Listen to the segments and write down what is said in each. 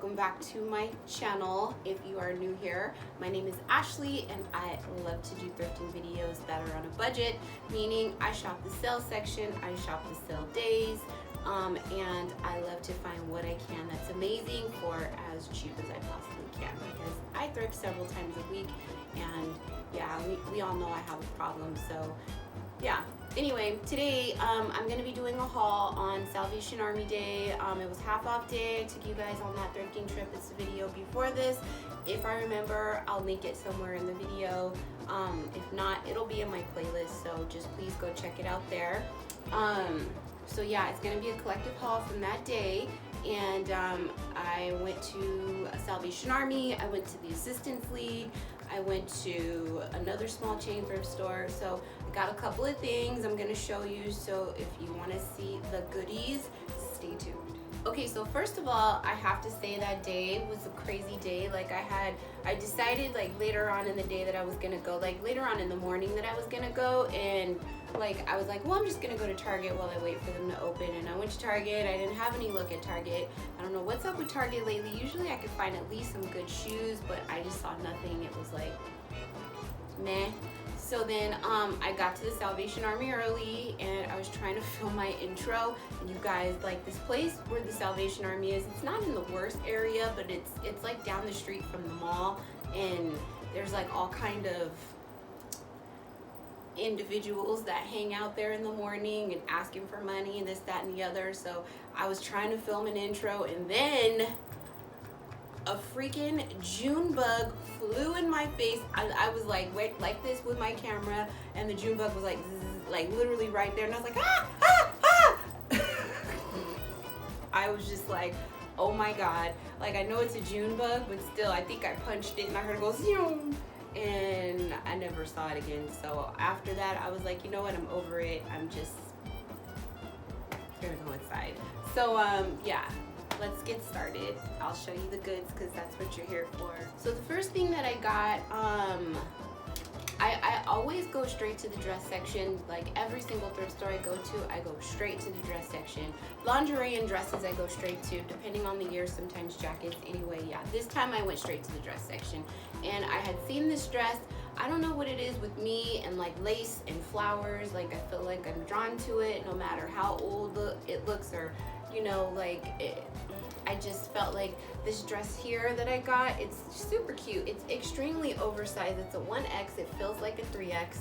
welcome back to my channel. If you are new here, my name is Ashley and I love to do thrifting videos that are on a budget, meaning I shop the sale section, I shop the sale days, and I love to find what I can that's amazing for as cheap as I possibly can, because I thrift several times a week, and yeah, we all know I have a problem, so yeah. Anyway, today I'm going to be doing a haul on Salvation Army Day. It was half off day. I took you guys on that thrifting trip. It's the video before this. If I remember, I'll link it somewhere in the video. If not, it'll be in my playlist, so just please go check it out there. So yeah, it's going to be a collective haul from that day. And I went to a Salvation Army, I went to the Assistance League, I went to another small chain thrift store. So I got a couple of things I'm gonna show you, so if you wanna see the goodies, stay tuned. Okay, so first of all, I have to say that day was a crazy day. Like I decided like later on in the day that I was gonna go, like later on in the morning that I was gonna go, and like I was like, well, I'm just gonna go to Target while I wait for them to open. And I went to Target. I didn't have any luck at Target. I don't know what's up with Target lately. Usually I could find at least some good shoes, but I just saw nothing. It was like meh. So then I got to the Salvation Army early and I was trying to film my intro, and you guys, like this place where the Salvation Army is, it's not in the worst area, but it's like down the street from the mall, and there's like all kind of individuals that hang out there in the morning and asking for money and this, that, and the other. So I was trying to film an intro, and then a freaking June bug flew in my face. I was like, wait, like this with my camera, and the June bug was like, zzz, like literally right there, and I was like, ah, ah, ah. I was just like, oh my god. Like, I know it's a June bug, but still, I think I punched it and I heard it go zoom, and I never saw it again. So after that, I was like, you know what, I'm over it. I'm just gonna go inside. So yeah, let's get started. I'll show you the goods because that's what you're here for. So the first thing that I got, I always go straight to the dress section. Like every single thrift store I go to, I go straight to the dress section. Lingerie and dresses I go straight to, depending on the year, sometimes jackets. Anyway, yeah, this time I went straight to the dress section. And I had seen this dress. I don't know what it is with me and like lace and flowers. Like I feel like I'm drawn to it no matter how old it looks, or you know, like I just felt like this dress here that I got, it's super cute. It's extremely oversized. It's a 1X. It feels like a 3X,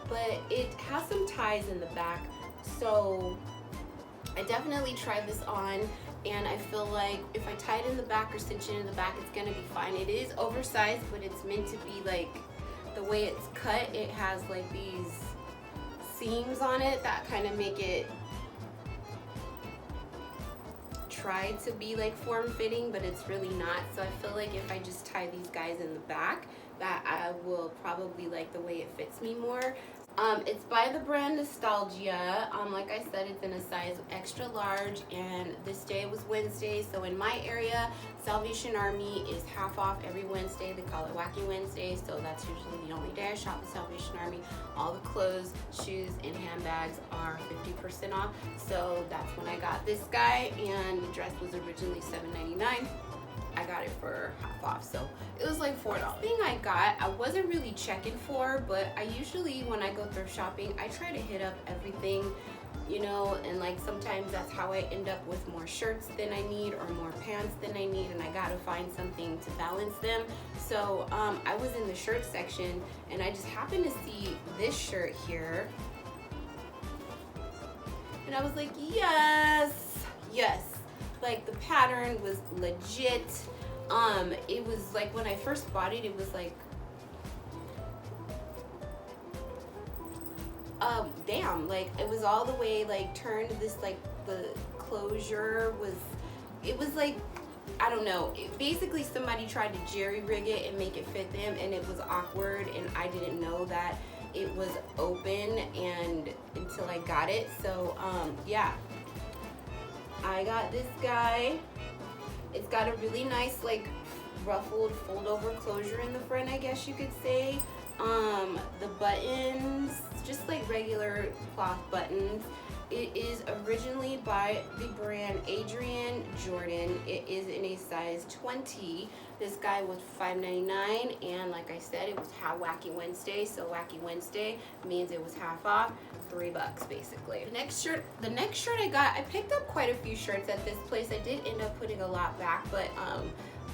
but it has some ties in the back. So I definitely tried this on, and I feel like if I tie it in the back or cinch it in the back, it's gonna be fine. It is oversized, but it's meant to be like, the way it's cut, it has like these seams on it that kind of make it try to be like form-fitting, but it's really not. So I feel like if I just tie these guys in the back, that I will probably like the way it fits me more. It's by the brand Nostalgia. Like I said, it's in a size extra large, and this day was Wednesday, so in my area, Salvation Army is half off every Wednesday. They call it Wacky Wednesday, so that's usually the only day I shop at Salvation Army. All the clothes, shoes, and handbags are 50% off, so that's when I got this guy, and the dress was originally $7.99. I got it for half off, so it was like $4. The thing I got, I wasn't really checking for, but I usually, when I go thrift shopping, I try to hit up everything, you know, and like sometimes that's how I end up with more shirts than I need or more pants than I need, and I gotta find something to balance them. So I was in the shirt section, and I just happened to see this shirt here, and I was like, yes, yes. Like the pattern was legit. It was like, when I first bought it, it was like, damn, like it was all the way like turned. This like the closure was, it was like, I don't know, basically somebody tried to jerry rig it and make it fit them, and it was awkward, and I didn't know that it was open and until I got it. So yeah, I got this guy. It's got a really nice like ruffled fold over closure in the front, I guess you could say. The buttons, just like regular cloth buttons. It is originally by the brand Adrian Jordan. It is in a size 20. This guy was $5.99, and like I said, it was Wacky Wednesday. So Wacky Wednesday means it was half off, $3 basically. The next shirt I got, I picked up quite a few shirts at this place. I did end up putting a lot back, but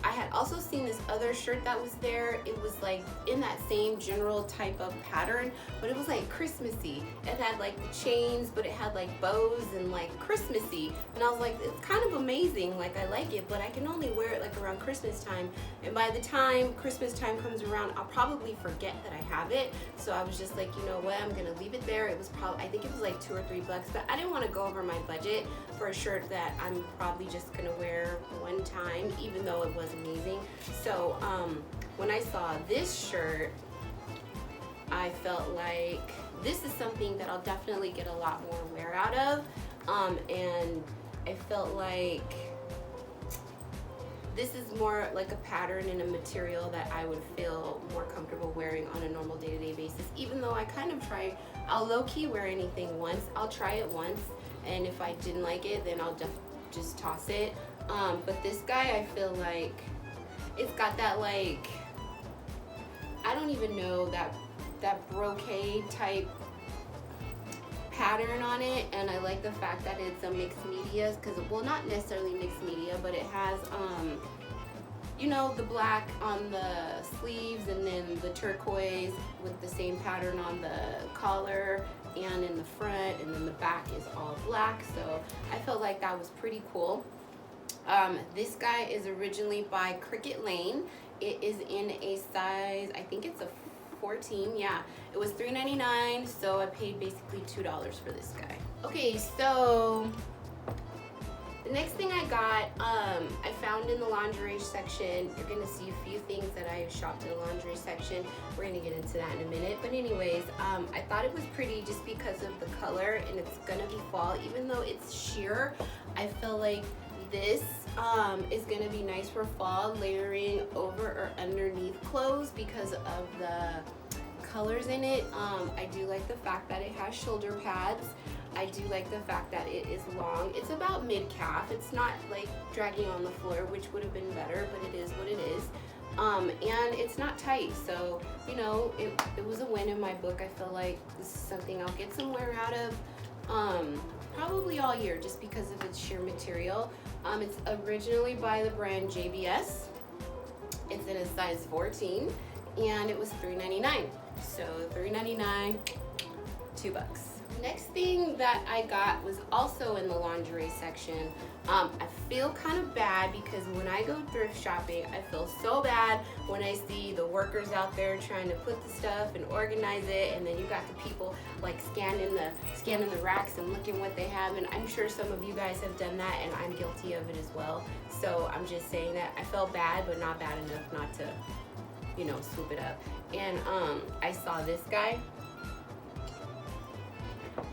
I had also seen this other shirt that was there. It was like in that same general type of pattern, but it was like Christmassy. It had like the chains, but it had like bows and like Christmassy. And I was like, it's kind of amazing. Like, I like it, but I can only wear it like around Christmas time. And by the time Christmas time comes around, I'll probably forget that I have it. So I was just like, you know what, I'm gonna leave it there. It was probably, I think it was like $2 or $3, but I didn't want to go over my budget for a shirt that I'm probably just gonna wear one time, even though it was amazing. So when I saw this shirt, I felt like this is something that I'll definitely get a lot more wear out of, and I felt like this is more like a pattern and a material that I would feel more comfortable wearing on a normal day-to-day basis. Even though I kind of try, I'll low-key wear anything once. I'll try it once, and if I didn't like it, then I'll just toss it. But this guy, I feel like it's got that, like, I don't even know, that brocade type pattern on it, and I like the fact that it's a mixed media, because, well, not necessarily mixed media, but it has you know, the black on the sleeves, and then the turquoise with the same pattern on the collar and in the front, and then the back is all black. So I felt like that was pretty cool. This guy is originally by Cricket Lane. It is in a size, I think it's a 14. Yeah, it was $3.99, so I paid basically $2 for this guy. Okay, so the next thing I got, I found in the lingerie section. You're gonna see a few things that I shopped in the lingerie section. We're gonna get into that in a minute. But anyways, I thought it was pretty just because of the color, and it's gonna be fall. Even though it's sheer, I feel like this is gonna be nice for fall, layering over or underneath clothes because of the colors in it. I do like the fact that it has shoulder pads. I do like the fact that it is long. It's about mid-calf. It's not like dragging on the floor, which would have been better, but it is what it is. And it's not tight, so, you know, it was a win in my book. I feel like this is something I'll get some wear out of probably all year, just because of its sheer material. It's originally by the brand JBS. It's in a size 14, and it was $3.99. So $3.99, $2. Next thing that I got was also in the lingerie section. I feel kind of bad because when I go thrift shopping, I feel so bad when I see the workers out there trying to put the stuff and organize it, and then you got the people like scanning the racks and looking what they have. And I'm sure some of you guys have done that, and I'm guilty of it as well. So I'm just saying that I felt bad, but not bad enough not to, you know, swoop it up. And I saw this guy.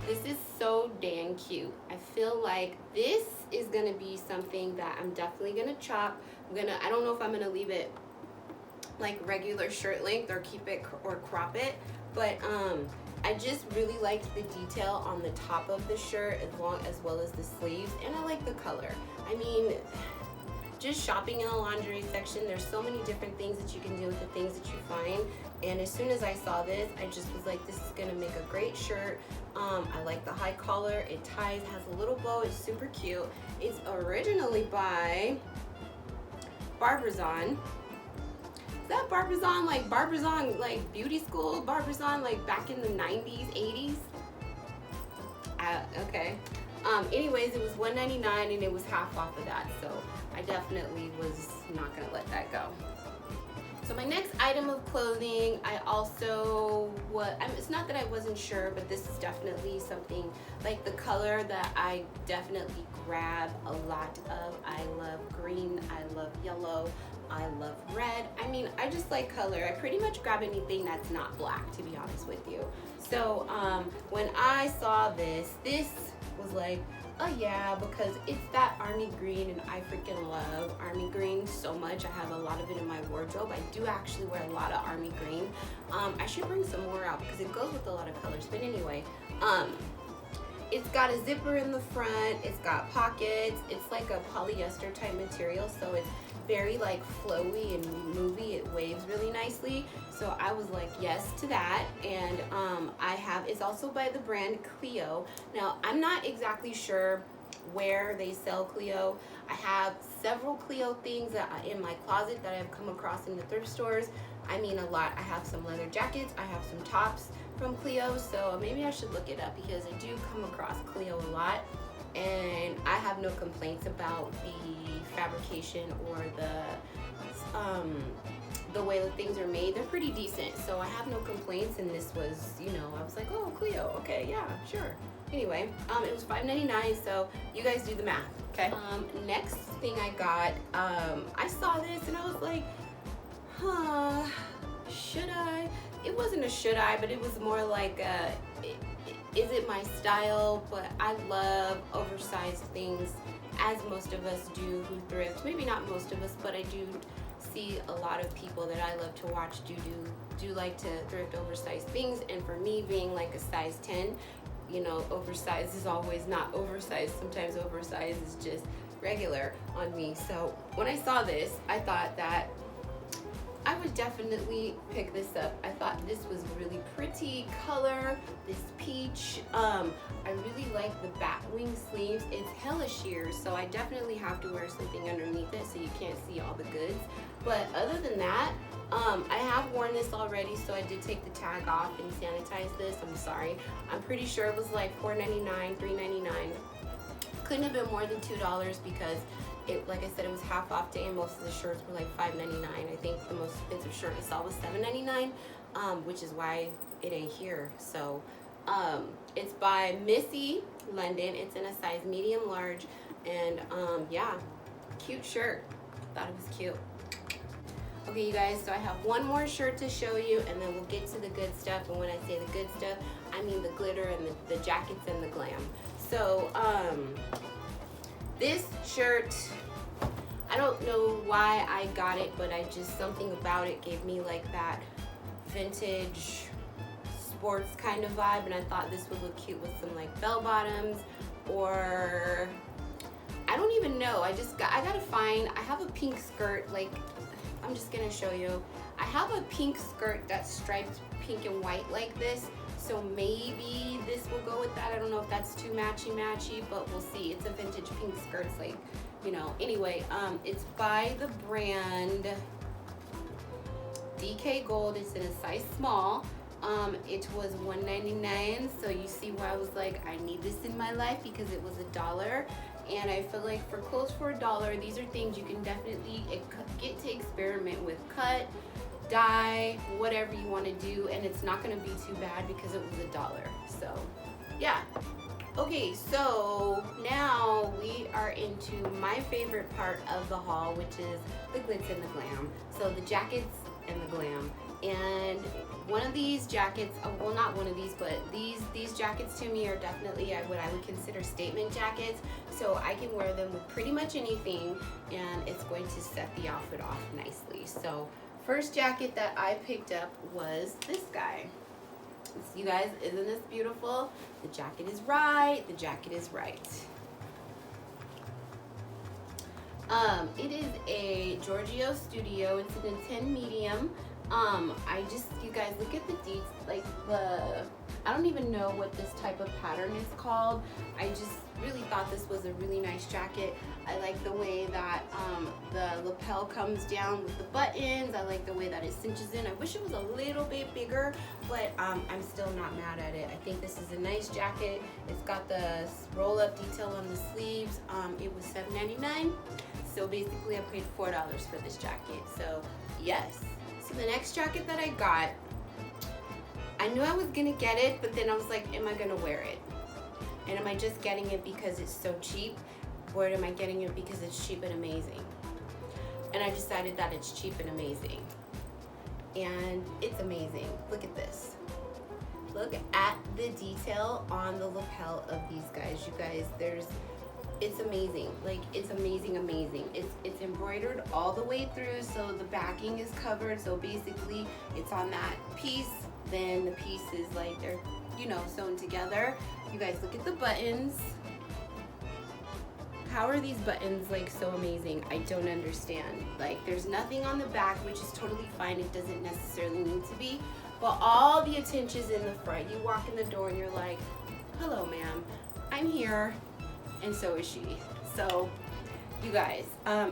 This is so dang cute. I feel like this is gonna be something that I'm definitely gonna chop. I don't know if I'm gonna leave it like regular shirt length or keep it or crop it, but I just really liked the detail on the top of the shirt as well as the sleeves, and I like the color. I mean, just shopping in the lingerie section, there's so many different things that you can do with the things that you find. And as soon as I saw this, I just was like, this is gonna make a great shirt. I like the high collar. It ties, has a little bow. It's super cute. It's originally by Barbizon. Is that Barbizon like beauty school? Barbizon like back in the 90s, 80s? Okay. Anyways, it was $1.99 and it was half off of that, so I definitely was not gonna let that go. So my next item of clothing, it's not that I wasn't sure, but this is definitely something like the color that I definitely grab a lot of. I love green, I love yellow, I love red. I mean, I just like color. I pretty much grab anything that's not black, to be honest with you. So when I saw this was like, oh yeah, because it's that army green, and I freaking love army green so much. I have a lot of it in my wardrobe. I do actually wear a lot of army green. I should bring some more out because it goes with a lot of colors. But anyway, it's got a zipper in the front. It's got pockets. It's like a polyester type material, so it's very like flowy and movie. It waves really nicely. So I was like yes to that. And it's also by the brand Clio. Now I'm not exactly sure where they sell Clio. I have several Clio things in my closet that I've come across in the thrift stores. I mean a lot. I have some leather jackets. I have some tops from Clio, so maybe I should look it up because I do come across Clio a lot, and I have no complaints about the fabrication or the way that things are made. They're pretty decent, so I have no complaints. And this was, you know, I was like, oh, Clio, okay, yeah, sure. Anyway, it was $5.99, so you guys do the math, okay? Next thing I got, I saw this and I was like, huh, should I? It wasn't a should I, but it was more like is it my style? But I love oversized things, as most of us do who thrift. Maybe not most of us, but I do see a lot of people that I love to watch do like to thrift oversized things. And for me, being like a size 10, you know, oversized is always not oversized. Sometimes oversized is just regular on me. So when I saw this, I thought that I would definitely pick this up. I thought this was a really pretty color, this peach. I really like the bat wing sleeves. It's hella sheer, so I definitely have to wear something underneath it so you can't see all the goods. But other than that, I have worn this already, so I did take the tag off and sanitize this. I'm sorry. I'm pretty sure it was like $4.99, $3.99. Couldn't have been more than $2 because like I said, it was half off day and most of the shirts were like $5.99. I think the most expensive shirt I saw was $7.99, which is why it ain't here. So it's by Missy London. It's in a size medium large, and yeah, cute shirt. Thought it was cute. Okay, you guys, so I have one more shirt to show you, and then we'll get to the good stuff. And when I say the good stuff, I mean the glitter and the jackets and the glam. So this shirt, I don't know why I got it, but something about it gave me like that vintage sports kind of vibe, and I thought this would look cute with some like bell bottoms, or I don't even know. I have a pink skirt, like I'm just gonna show you. I have a pink skirt that's striped pink and white like this. So maybe this will go with that. I don't know if that's too matchy, but we'll see. It's a vintage pink skirt, like, you know. Anyway, it's by the brand DK Gold. It's in a size small. It was $1.99. So you see why I was like, I need this in my life, because it was $1. And I feel like for clothes for $1, these are things you can definitely get to experiment with. Cut, dye, whatever you want to do, and it's not going to be too bad because it was $1. So yeah. Okay, so now we are into my favorite part of the haul, which is the glitz and the glam. So the jackets and the glam. And one of these jackets, well, not one of these, but these jackets to me are definitely what I would consider statement jackets. So I can wear them with pretty much anything, and it's going to set the outfit off nicely. So first jacket that I picked up was this guy. You guys, isn't this beautiful? The jacket is right. The jacket is right. It is a Giorgio Studio. It's an a 10 medium. You guys, look at the deets, like I don't even know what this type of pattern is called. I just really thought this was a really nice jacket. I like the way that the lapel comes down with the buttons. I like the way that it cinches in. I wish it was a little bit bigger, but I'm still not mad at it. I think this is a nice jacket. It's got the roll-up detail on the sleeves. It was $7.99. So basically I paid $4 for this jacket. So yes. So the next jacket that I got, I knew I was gonna get it, but then I was like, am I gonna wear it? And am I just getting it because it's so cheap? Or am I getting it because it's cheap and amazing? And I decided that it's cheap and amazing. And it's amazing. Look at this. Look at the detail on the lapel of these guys. You guys, it's amazing. Like, it's amazing. It's embroidered all the way through, so the backing is covered. So basically, it's on that piece. Then the piece is like they're, you know, sewn together. You guys, look at the buttons. How are these buttons like so amazing? I don't understand. Like, there's nothing on the back, which is totally fine. It doesn't necessarily need to be. But all the attention's in the front. You walk in the door and you're like, hello, ma'am, I'm here. And so is she. So, you guys,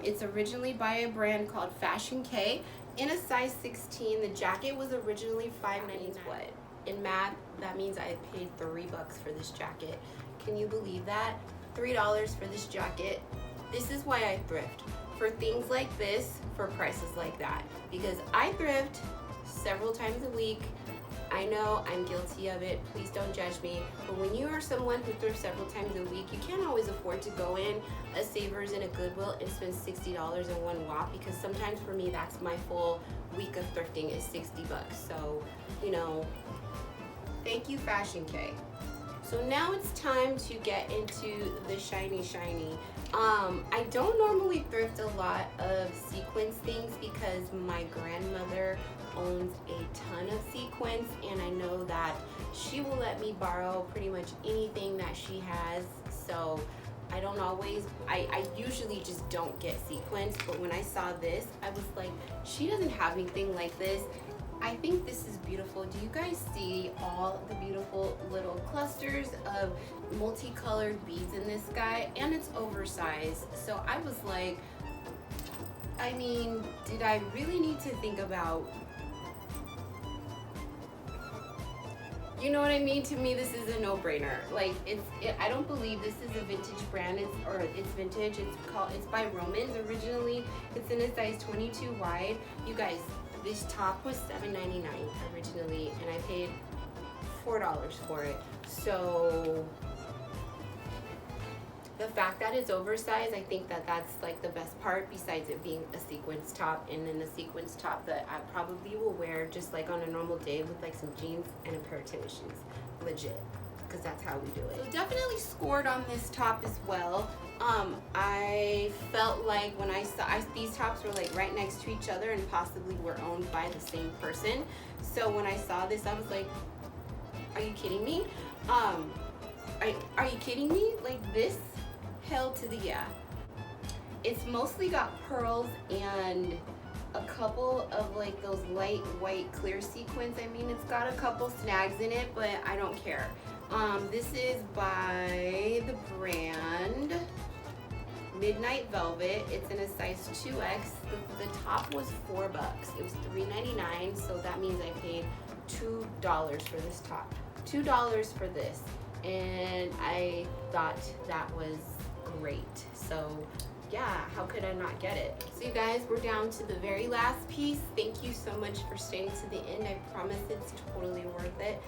it's originally by a brand called Fashion K in a size 16. The jacket was originally $5.99. What? In math, that means I paid $3 for this jacket. Can you believe that? $3 for this jacket. This is why I thrift. For things like this, for prices like that. Because I thrift several times a week. I know I'm guilty of it. Please don't judge me. But when you are someone who thrifts several times a week, you can't always afford to go in a Savers and a Goodwill and spend $60 in one whop, because sometimes for me, that's my full week of thrifting is $60. So, you know, thank you, Fashion K. So now it's time to get into the shiny. I don't normally thrift a lot of sequence things because my grandmother owns a ton of sequins, and I know that she will let me borrow pretty much anything that she has. So I don't always, I usually just don't get sequins, but when I saw this, I was like, she doesn't have anything like this. I think this is beautiful. Do you guys see all the beautiful little clusters of multicolored beads in this guy? And it's oversized. So I was like, I mean, did I really need to think about, you know what I mean? To me, this is a no-brainer. Like, I don't believe this is a vintage brand. It's vintage. It's by Romans originally. It's in a size 22 wide. You guys, this top was $7.99 originally, and I paid $4 for it. So the fact that it's oversized, I think that that's like the best part, besides it being a sequins top, and then the sequins top that I probably will wear just like on a normal day with like some jeans and a pair of tennis shoes, legit, because that's how we do it. So definitely scored on this top as well. I felt like when I saw these tops were like right next to each other and possibly were owned by the same person. So when I saw this, I was like, are you kidding me? Are you kidding me? Like, this? Hell to the yeah. It's mostly got pearls and a couple of like those light white clear sequins. I mean, it's got a couple snags in it, but I don't care. This is by the brand Midnight Velvet. It's in a size 2X. The top was $4. It was $3.99, so that means I paid $2 for this top. $2 for this, and I thought that was great. So yeah, how could I not get it? So you guys, we're down to the very last piece. Thank you so much for staying to the end. I promise it's totally worth it.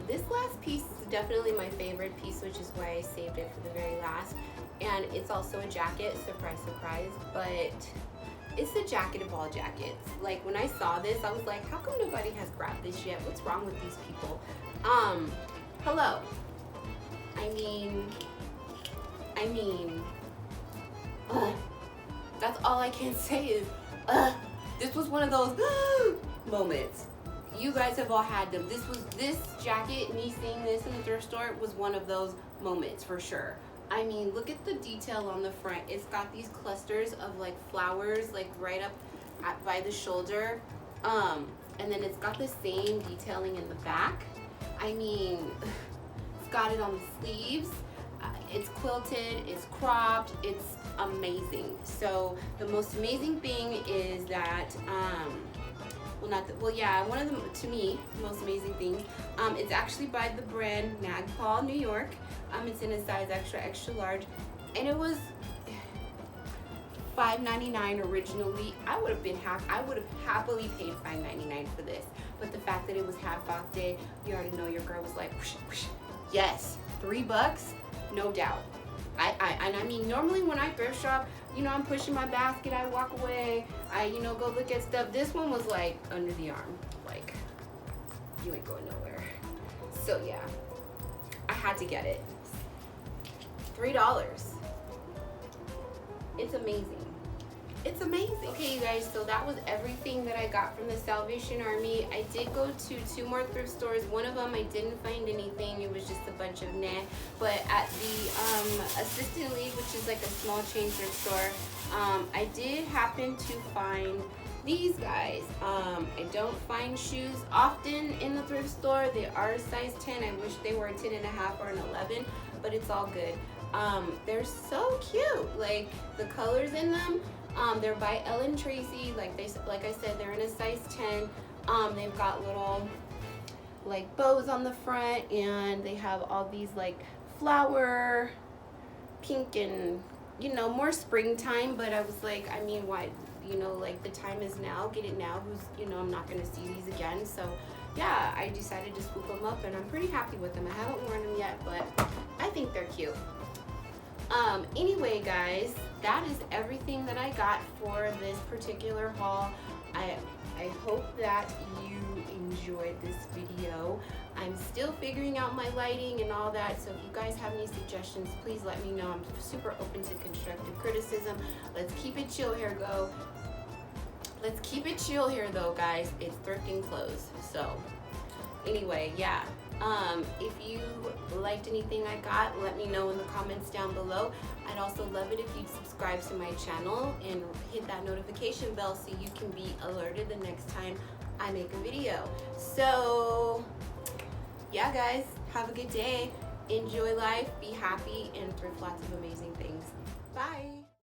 This last piece is definitely my favorite piece, which is why I saved it for the very last. And it's also a jacket, surprise, surprise, but it's the jacket of all jackets. Like, when I saw this, I was like, how come nobody has grabbed this yet? What's wrong with these people? Hello. I mean, that's all I can say is, this was one of those moments. You guys have all had them. This jacket, me seeing this in the thrift store, was one of those moments for sure. I mean, look at the detail on the front. It's got these clusters of like flowers, like right up by the shoulder. And then it's got the same detailing in the back. I mean, it's got it on the sleeves. It's quilted, it's cropped, it's amazing. So the most amazing thing is that, one of the, to me, most amazing things, it's actually by the brand Magpul, New York. It's in a size extra large, and it was $5.99 originally. I would have happily paid $5.99 for this, but the fact that it was half off day, you already know your girl was like, whoosh, whoosh. Yes, $3, no doubt. I mean, normally when I thrift shop, you know, I'm pushing my basket, I walk away, I, you know, go look at stuff. This one was like under the arm, like, you ain't going nowhere. So yeah, I had to get it. $3. It's amazing. It's amazing. Okay, you guys, so that was everything that I got from the Salvation Army. I did go to 2 more thrift stores. One of them I didn't find anything. It was just a bunch of nah. But at the Assistant League, which is like a small chain thrift store, I did happen to find these guys. I don't find shoes often in the thrift store. They are a size 10. I wish they were a 10 and a half or an 11, but it's all good. They're so cute. Like the colors in them, they're by Ellen Tracy. Like I said, they're in a size 10. They've got little like bows on the front, and they have all these like flower, pink, and you know, more springtime. But I was like, I mean, why? You know, like the time is now. Get it now. You know, I'm not gonna see these again. So yeah, I decided to scoop them up, and I'm pretty happy with them. I haven't worn them yet, but I think they're cute. Anyway, guys, that is everything that I got for this particular haul. I hope that you enjoyed this video. I'm still figuring out my lighting and all that, so if you guys have any suggestions, please let me know. I'm super open to constructive criticism. Let's keep it chill here, Let's keep it chill here, though, guys. It's thrifting clothes. So, anyway, yeah. If you liked anything I got, let me know in the comments down below. I'd also love it if you'd subscribe to my channel and hit that notification bell so you can be alerted the next time I make a video. So, yeah, guys, have a good day. Enjoy life, be happy, and thrift lots of amazing things. Bye.